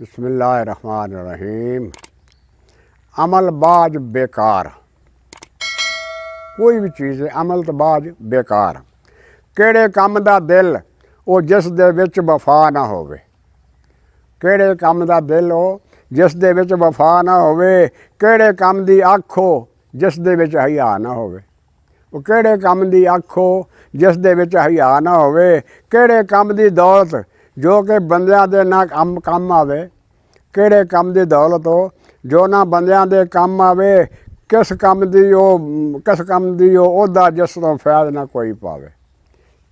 बिस्मिल्लाहिर्रहमानिर्रहीम। अमल बाज बेकार। कोई भी चीज़ है अमल तो बाज बेकार। किहड़े काम दा दिल वो जिस दे विच वफा ना होवे। किहड़े काम दा दिल हो जिस दे विच वफा ना होवे। किहड़े काम दी अख हो जिस दे विच हया ना होवे। वो किहड़े काम दी अख हो जिस दे विच हया ना होवे। किहड़े काम दी दौलत जो कि बंदियां दे ना काम आवे। किहड़े काम दी दौलत हो जो ना बंदियां दे काम आवे। किस काम दी ओहदा जिस तो फैद ना कोई पावे।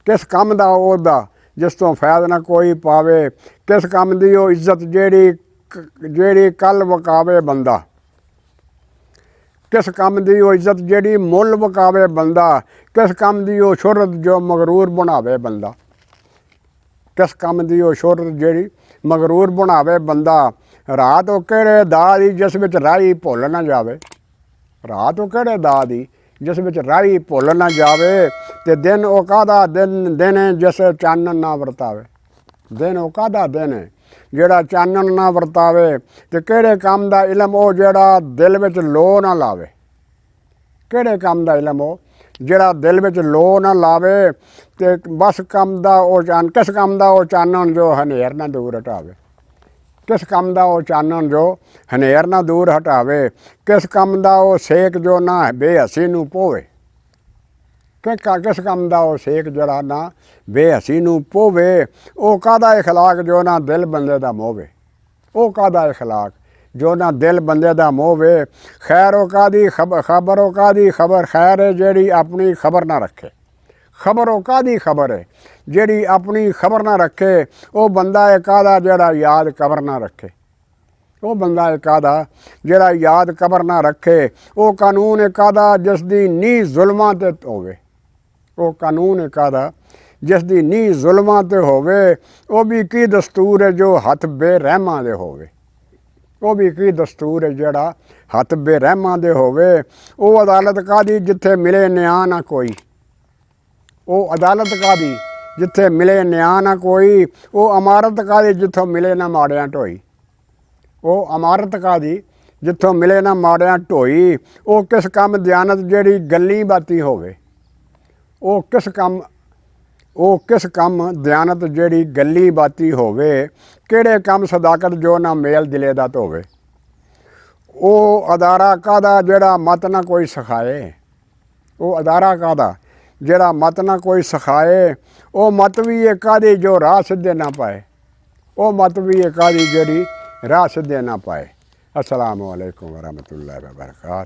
किस काम दा ओहदा जिस तो फैद ना कोई पावे। किस काम दी ओ इज्जत जेड़ी कल वकावे बंदा। किस काम दी ओ इज्जत जेड़ी मुल वकावे बंदा। किस काम दी ओ शोहरत जो मगरूर बनावे बंदा। किस काम दी ओ शोहरत जेड़ी मगरूर बनावे बंदा। रात ओ किहड़े दा दी जिस विच राही भुल ना जावे। रात ओ किहड़े दा दी जिस विच राही भुल ना जावे। ते दिन ओ काहदा दिन है जिस चानन ना वरतावे। दिन ओ काहदा दिन है जेड़ा चानन ना वरतावे। ते किहड़े काम दा इलम ओ जेड़ा दिल विच लो ना लावे। किहड़े काम दा इलम ओ जेड़ा दिल विच लो ना लावे। ते बस काम दा ओ किस काम दा ओ चानन जो हनेर ना दूर हटावे। किस काम दा ओ चानन जो हनेर ना दूर हटावे। किस काम दा ओ सेक जो ना बेहसी नूं पोवे। किस काम दा ओ सेक जड़ा ना बेहसी नूं पोवे। ओ काहदा इखलाक जो ना दिल बंदे दा मोवे। ओ काहदा इखलाक जो ना दिल बंदे दा मोवे। खैर ओ काहदी खबर ओ काहदी खबर खैर है जेड़ी अपनी खबर ना रखे। खबर ओ काहदी खबर है जेड़ी अपनी खबर ना रखे। ओ बंदा है काहदा जेड़ा याद कबर ना रखे। ओ बंदा है काहदा जेड़ा याद कबर ना रखे। ओ कानून है काहदा जिस दी नींह जुल्मां ते होवे। ओ कानून है काहदा जिस दी नींह जुल्मां ते होवे। ओ भी की दस्तूर है जो हथ बेरहमां दे होवे। ਉਹ भी की दस्तूर है जेड़ा हथ बेरहमां दे होवे। ਉਹ अदालत काहदी जिथे मिले न्याय ना कोई। ਉਹ अदालत काहदी जिथे मिले न्याय ना कोई। ਉਹ अमारत काहदी जिथों मिले ना माड़ियां ढोई। ਉਹ अमारत काहदी जिथों मिले ना माड़ियां ढोई। ਉਹ किस काम दयानत जेड़ी गल्ली बाती होवे। ਉਹ किस काम दयानत जेड़ी गल्ली बाती होवे। किहड़े काम सदाकत जो ना मेल दिले दा धोवे। ਉਹ अदारा काहदा जेड़ा मत ना कोई सिखाए। ਉਹ अदारा काहदा जेड़ा मत ना कोई सिखाए। ਉਹ मत भी है काहदी जो राह सिद्धे ना पाए। ਉਹ मत भी है काहदी जेड़ी राह सिद्धे ना पाए। अस्सलामु अलैकुम वरहमतुल्लाहि व बरकातहू।